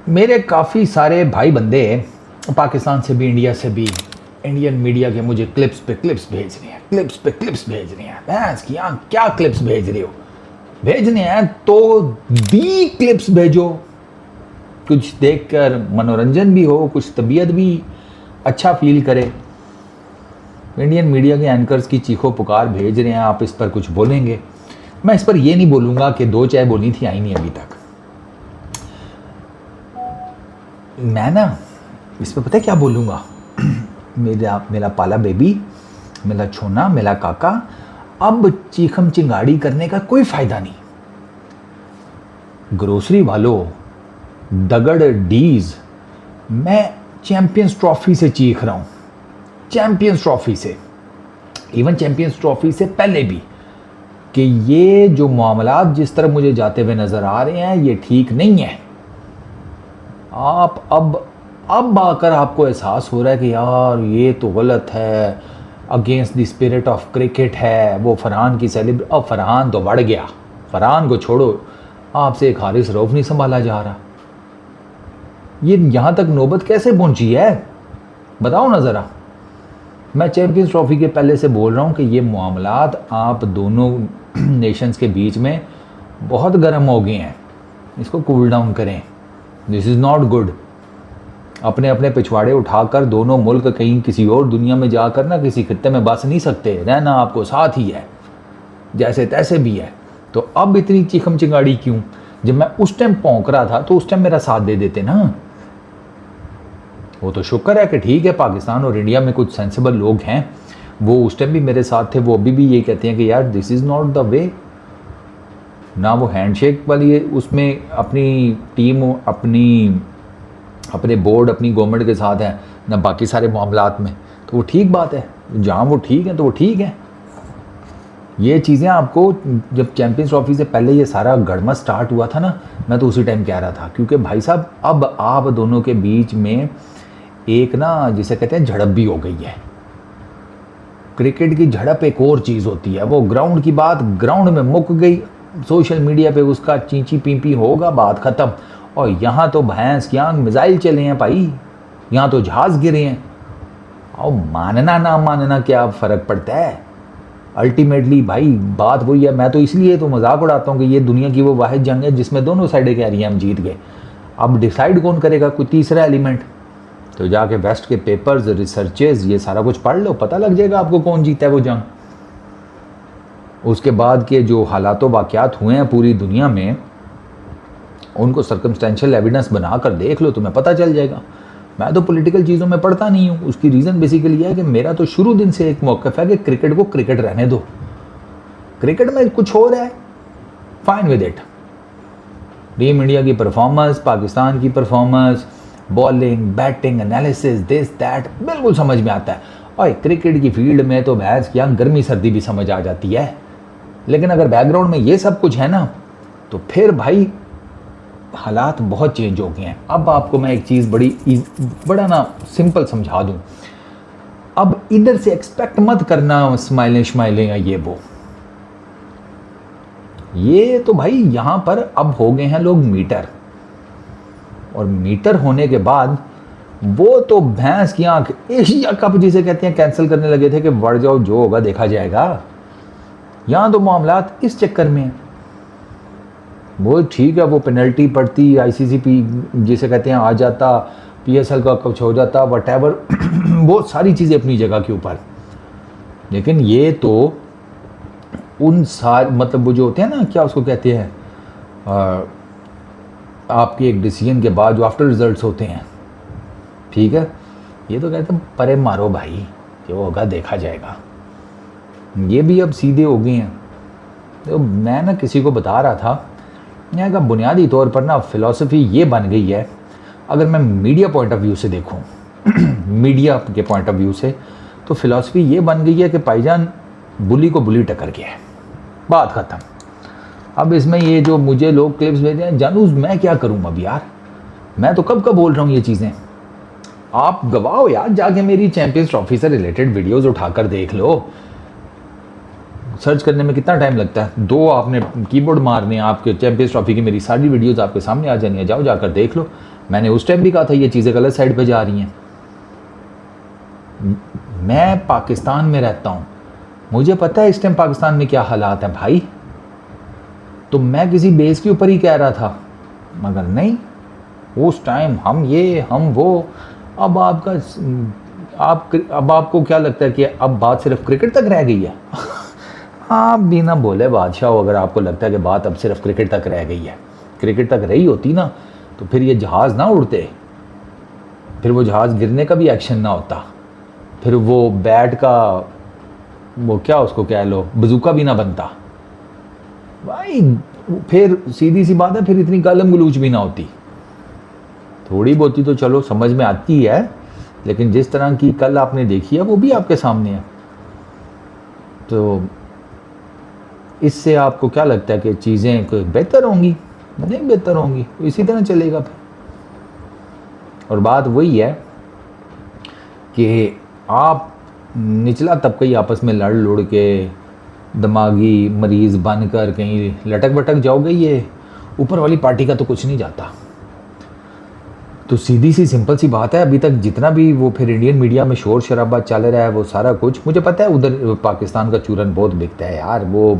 मेरे काफ़ी सारे भाई बंदे पाकिस्तान से भी, इंडिया से भी, इंडियन मीडिया के मुझे क्लिप्स पे क्लिप्स भेज रहे हैं, क्लिप्स पे क्लिप्स भेज रहे हैं। भैंस की आंख, क्या क्लिप्स भेज रहे हो? भेजने हैं तो दी क्लिप्स भेजो, कुछ देखकर मनोरंजन भी हो, कुछ तबीयत भी अच्छा फील करे। इंडियन मीडिया के एंकर्स की चीखों पुकार भेज रहे हैं, आप इस पर कुछ बोलेंगे? मैं इस पर ये नहीं बोलूँगा कि 2 चाय बोली थी, आई नहीं अभी तक। मैं ना इस पर पता है क्या बोलूँगा? मेरा पाला बेबी, मेरा छोना, मेरा काका, अब चीखम चिंगाड़ी करने का कोई फ़ायदा नहीं। ग्रोसरी वालों, दगड़ डीज, मैं चैंपियंस ट्रॉफी से चीख रहा हूँ, चैंपियंस ट्रॉफी से, इवन चैंपियंस ट्रॉफी से पहले भी, कि ये जो मामलात जिस तरह मुझे जाते हुए नज़र आ रहे हैं ये ठीक नहीं है। आप अब आकर आपको एहसास हो रहा है कि यार ये तो गलत है, against the spirit of cricket है। वो फरहान की अब फरहान तो बढ़ गया, फरहान को छोड़ो, आपसे एक हारिस रऊफ नहीं संभाला जा रहा। ये यहाँ तक नौबत कैसे पहुँची है, बताओ ना ज़रा। मैं चैंपियंस ट्रॉफी के पहले से बोल रहा हूँ कि ये मामलात आप दोनों नेशंस के बीच में बहुत गर्म हो गए हैं, इसको कूल डाउन करें। This is not good. अपने अपने पिछवाड़े उठाकर दोनों मुल्क कहीं किसी और दुनिया में जाकर ना किसी खित्ते में बस नहीं सकते, रहना आपको साथ ही है, जैसे तैसे भी है। तो अब इतनी चीखम चिंगाड़ी क्यों? जब मैं उस टाइम भौंक रहा था तो उस टाइम मेरा साथ दे देते ना। वो तो शुक्र है कि ठीक है, पाकिस्तान और इंडिया में कुछ सेंसिबल लोग हैं, वो उस टाइम भी मेरे साथ थे, वो अभी भी ये कहते हैं कि यार this is not the way. ना वो हैंडशेक वाली उसमें अपनी टीम, अपने बोर्ड, अपनी गवर्नमेंट के साथ है, ना बाकी सारे मामलात में। तो वो ठीक बात है, जहाँ वो ठीक है तो वो ठीक है। ये चीज़ें आपको, जब चैंपियंस ट्रॉफी से पहले ये सारा गड़मत स्टार्ट हुआ था ना, मैं तो उसी टाइम कह रहा था, क्योंकि भाई साहब अब आप दोनों के बीच में एक ना जिसे कहते हैं झड़प भी हो गई है। क्रिकेट की झड़प एक और चीज़ होती है, वो ग्राउंड की बात ग्राउंड में मुक गई, सोशल मीडिया पे उसका चींची पींपी होगा, बात ख़त्म। और यहाँ तो भैंस की आंख मिसाइल चले हैं भाई, यहाँ तो जहाज़ गिरे हैं। और मानना ना मानना क्या फ़र्क पड़ता है? अल्टीमेटली भाई बात वही है। मैं तो इसलिए तो मजाक उड़ाता हूँ कि ये दुनिया की वो वाहिद जंग है जिसमें दोनों साइडें कह रही हैं हम जीत गए। अब डिसाइड कौन करेगा? कोई तीसरा एलिमेंट। तो जाके वेस्ट के पेपर्स, रिसर्चेस, ये सारा कुछ पढ़ लो, पता लग जाएगा आपको कौन जीता है वो जंग। उसके बाद के जो हालात वाक़यात हुए हैं पूरी दुनिया में, उनको सर्कमस्टेंशियल एविडेंस बनाकर देख लो, तुम्हें पता चल जाएगा। मैं तो पॉलिटिकल चीज़ों में पढ़ता नहीं हूँ। उसकी रीज़न बेसिकली है कि मेरा तो शुरू दिन से एक मौक़िफ़ है कि क्रिकेट को क्रिकेट रहने दो। क्रिकेट में कुछ हो रहा है, fine with it. Team India की परफॉर्मेंस, पाकिस्तान की performance, bowling, batting, analysis, this that बिल्कुल समझ में आता है। और क्रिकेट की फील्ड में तो भैंस क्या गर्मी सर्दी भी समझ आ जाती है। लेकिन अगर बैकग्राउंड में ये सब कुछ है ना, तो फिर भाई हालात बहुत चेंज हो गए हैं। अब आपको मैं एक चीज़ बड़ा ना सिंपल समझा दूं। अब इधर से एक्सपेक्ट मत करना स्माइलें या ये वो। ये तो भाई यहाँ पर अब हो गए हैं लोग मीटर, और मीटर होने के बाद वो तो भैंस की आंख एशिया कप जिसे कहते हैं कैंसिल करने लगे थे कि बढ़ जाओ, जो होगा देखा जाएगा। यहाँ तो मामलात इस चक्कर में है। वो ठीक है, वो पेनल्टी पड़ती, आईसीसी जिसे कहते हैं आ जाता, पीएसएल का कुछ हो जाता, वटेवर वो सारी चीज़ें अपनी जगह के ऊपर। लेकिन ये तो उन मतलब वो जो होते हैं ना, क्या उसको कहते हैं, आपके एक डिसीजन के बाद जो आफ्टर रिजल्ट्स होते हैं, ठीक है, ये तो कहते हैं परे मारो भाई, जो होगा देखा जाएगा। ये भी अब सीधे हो गए हैं। तो मैं ना किसी को बता रहा था, यहाँ का बुनियादी तौर पर ना फ़िलॉसफी ये बन गई है, अगर मैं मीडिया पॉइंट ऑफ व्यू से देखूँ मीडिया के पॉइंट ऑफ व्यू से, तो फ़िलॉसफी ये बन गई है कि भाईजान बुली को बुली टक्कर गया है, बात ख़त्म। अब इसमें ये जो मुझे लोग क्लिप्स भेजते हैं, जानू मैं क्या करूँ अब यार? मैं तो कब बोल रहा हूँ ये चीज़ें। आप गवाओ यार, जाके मेरी चैंपियंस ट्रॉफी से रिलेटेड वीडियोज़ उठाकर देख लो। सर्च करने में कितना टाइम लगता है? 2 आपने कीबोर्ड मारने, आपके चैंपियंस ट्रॉफी की मेरी सारी वीडियोस आपके सामने आ जानी है। जाओ जाकर देख लो। मैंने उस टाइम भी कहा था ये चीज़ें गलत साइड पे जा रही हैं। मैं पाकिस्तान में रहता हूँ, मुझे पता है इस टाइम पाकिस्तान में क्या हालात हैं भाई, तो मैं किसी बेस के ऊपर ही कह रहा था, मगर नहीं, उस टाइम हम ये हम वो। अब आपको क्या लगता है कि अब बात सिर्फ क्रिकेट तक रह गई है? आप भी ना बोले बादशाह हो, अगर आपको लगता है कि बात अब सिर्फ क्रिकेट तक रह गई है। क्रिकेट तक रही होती ना तो फिर ये जहाज़ ना उड़ते, फिर वो जहाज़ गिरने का भी एक्शन ना होता, फिर वो बैट का वो क्या उसको कह लो बजूका भी ना बनता भाई, फिर सीधी सी बात है, फिर इतनी गालम गलूच भी ना होती। थोड़ी बहुती तो चलो समझ में आती है, लेकिन जिस तरह की कल आपने देखी है वो भी आपके सामने है। तो इससे आपको क्या लगता है कि चीज़ें कोई बेहतर होंगी? नहीं बेहतर होंगी, इसी तरह चलेगा फिर। और बात वही है कि आप निचला तबका ही आपस में लड़ लुड़ के दिमागी मरीज़ बनकर कहीं लटक बटक जाओगे, ये ऊपर वाली पार्टी का तो कुछ नहीं जाता। तो सीधी सी सिंपल सी बात है, अभी तक जितना भी वो फिर इंडियन मीडिया में शोर शराबा चल रहा है वो सारा कुछ मुझे पता है, उधर पाकिस्तान का चूरन बहुत बिकता है यार वो।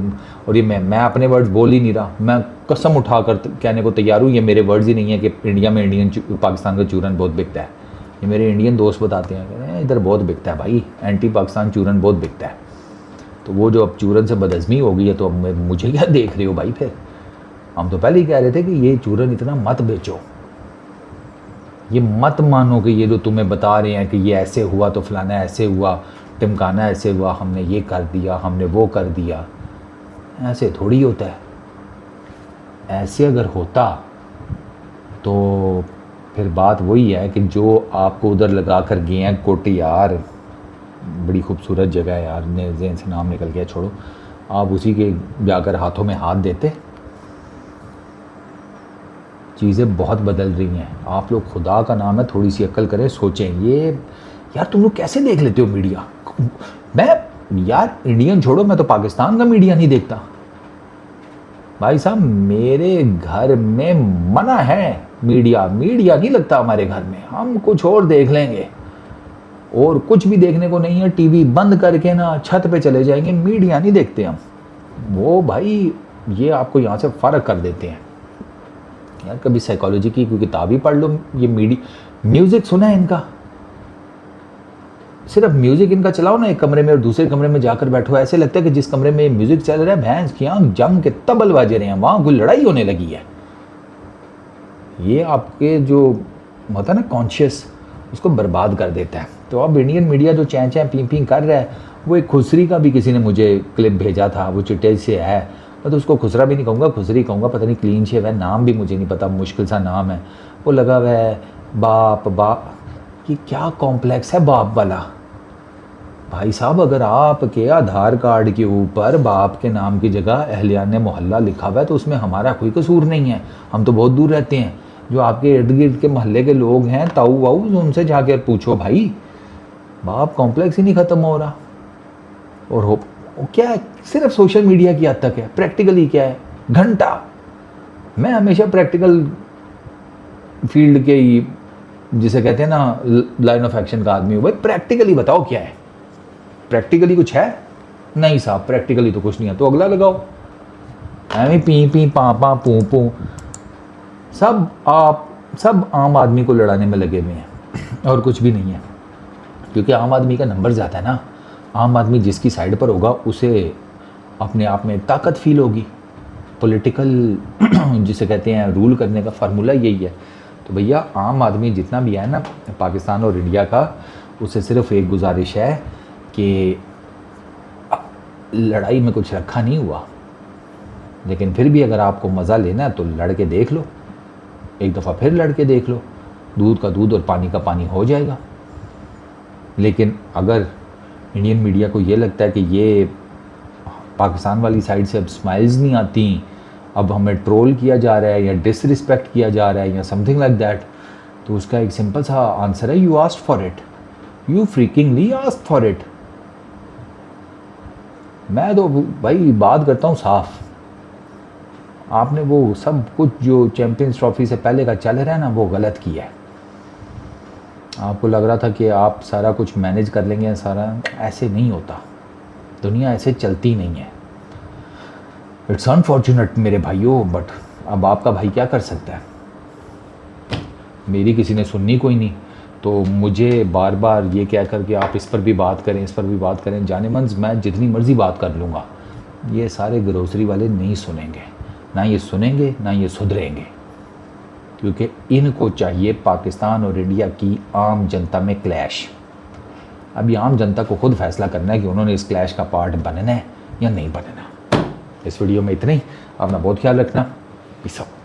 और ये मैं अपने वर्ड्स बोल ही नहीं रहा, मैं कसम उठा कर कहने को तैयार हूँ, ये मेरे वर्ड्स ही नहीं है कि इंडिया में पाकिस्तान का चूरन बहुत बिकता है। ये मेरे इंडियन दोस्त बताते हैं, कहते हैं इधर बहुत बिकता है भाई, एंटी पाकिस्तान चूरन बहुत बिकता है। तो वो जो अब चूरन से बदअज़मी हो गई है, तो अब मुझे क्या देख रहे हो भाई? फिर हम तो पहले ही कह रहे थे कि ये चूरन इतना मत बेचो, ये मत मानो कि ये जो तुम्हें बता रहे हैं कि ये ऐसे हुआ तो फलाना ऐसे हुआ, टिमकाना ऐसे हुआ, हमने ये कर दिया, हमने वो कर दिया। ऐसे थोड़ी होता है। ऐसे अगर होता तो फिर बात वही है कि जो आपको उधर लगा कर गए हैं कोटी, यार बड़ी खूबसूरत जगह है यार, ज़हन से नाम निकल गया, छोड़ो, आप उसी के जाकर हाथों में हाथ देते। चीज़ें बहुत बदल रही हैं, आप लोग खुदा का नाम है थोड़ी सी अक्ल करें, सोचें। ये यार तुम लोग कैसे देख लेते हो मीडिया? मैं यार इंडियन छोड़ो, मैं तो पाकिस्तान का मीडिया नहीं देखता भाई साहब। मेरे घर में मना है मीडिया नहीं लगता हमारे घर में, हम कुछ और देख लेंगे और कुछ भी देखने को नहीं है, टीवी बंद करके ना छत पे चले जाएंगे, मीडिया नहीं देखते हम। वो भाई ये आपको यहाँ से फ़र्क कर देते हैं यार। कभी साइकोलॉजी की कोई किताब ही पढ़ लो। ये म्यूज़िक सुना है इनका, सिर्फ म्यूज़िक इनका चलाओ ना एक कमरे में और दूसरे कमरे में जाकर बैठो, ऐसे लगता है कि जिस कमरे में म्यूज़िक चल रहा है भैंस की आँख जम के तबल बाजे रहे हैं, वहाँ कोई लड़ाई होने लगी है। ये आपके जो होता है ना कॉन्शियस, उसको बर्बाद कर देता है। तो अब इंडियन मीडिया जो चैं चैं पी पी कर रहा है, वो एक खुसरी का भी किसी ने मुझे क्लिप भेजा था, वो चिट्टे से है, मैं तो उसको खुसरा भी नहीं कहूँगा, खुसरी कहूँगा, पता नहीं क्लीन शेव है, नाम भी मुझे नहीं पता, मुश्किल सा नाम है। वो लगा हुआ है बाप, कि क्या कॉम्प्लेक्स है बाप वाला। भाई साहब अगर आपके आधार कार्ड के ऊपर बाप के नाम की जगह अहलियान मोहल्ला लिखा हुआ है तो उसमें हमारा कोई कसूर नहीं है, हम तो बहुत दूर रहते हैं। जो आपके इर्द गिर्द के मोहल्ले के लोग हैं ताऊ वाऊ, उनसे जाकर पूछो भाई, बाप कॉम्प्लेक्स ही नहीं ख़त्म हो रहा। और हो क्या है, सिर्फ सोशल मीडिया की हद तक है, प्रैक्टिकली क्या है घंटा। मैं हमेशा प्रैक्टिकल फील्ड के ही, जिसे कहते हैं ना लाइन ऑफ एक्शन का आदमी हूँ। भाई प्रैक्टिकली बताओ क्या है, प्रैक्टिकली कुछ है? नहीं साहब प्रैक्टिकली तो कुछ नहीं है, तो अगला लगाओ। एवं पी पी पा पा पू पू, सब आम आदमी को लड़ाने में लगे हुए हैं और कुछ भी नहीं है। क्योंकि आम आदमी का नंबर ज़्यादा है ना, आम आदमी जिसकी साइड पर होगा उसे अपने आप में ताकत फील होगी। पॉलिटिकल जिसे कहते हैं रूल करने का फार्मूला यही है। तो भैया आम आदमी जितना भी है ना पाकिस्तान और इंडिया का, उससे सिर्फ एक गुजारिश है कि लड़ाई में कुछ रखा नहीं हुआ, लेकिन फिर भी अगर आपको मज़ा लेना है तो लड़ के देख लो, एक दफ़ा फिर लड़ के देख लो, दूध का दूध और पानी का पानी हो जाएगा। लेकिन अगर इंडियन मीडिया को ये लगता है कि ये पाकिस्तान वाली साइड से अब स्माइल्स नहीं आती, अब हमें ट्रोल किया जा रहा है या डिसरिस्पेक्ट किया जा रहा है या समथिंग लाइक दैट, तो उसका एक सिंपल सा आंसर है, you asked for it, you freakingly asked for it. मैं तो भाई बात करता हूँ साफ, आपने वो सब कुछ जो चैम्पियंस ट्रॉफी से पहले का चल रहा है ना, वो गलत किया है। आपको लग रहा था कि आप सारा कुछ मैनेज कर लेंगे, सारा ऐसे नहीं होता, दुनिया ऐसे चलती नहीं है। इट्स अनफॉर्चुनेट मेरे भाइयों, बट अब आपका भाई क्या कर सकता है। मेरी किसी ने सुननी कोई नहीं, तो मुझे बार बार ये कह कर कि आप इस पर भी बात करें, इस पर भी बात करें, जाने मन मैं जितनी मर्ज़ी बात कर लूँगा, ये सारे ग्रोसरी वाले नहीं सुनेंगे, ना ये सुनेंगे ना ये सुधरेंगे, क्योंकि इनको चाहिए पाकिस्तान और इंडिया की आम जनता में क्लैश। अभी आम जनता को खुद फैसला करना है कि उन्होंने इस क्लैश का पार्ट बनना है या नहीं बनना। इस वीडियो में इतना ही। अपना बहुत ख्याल रखना। Peace out.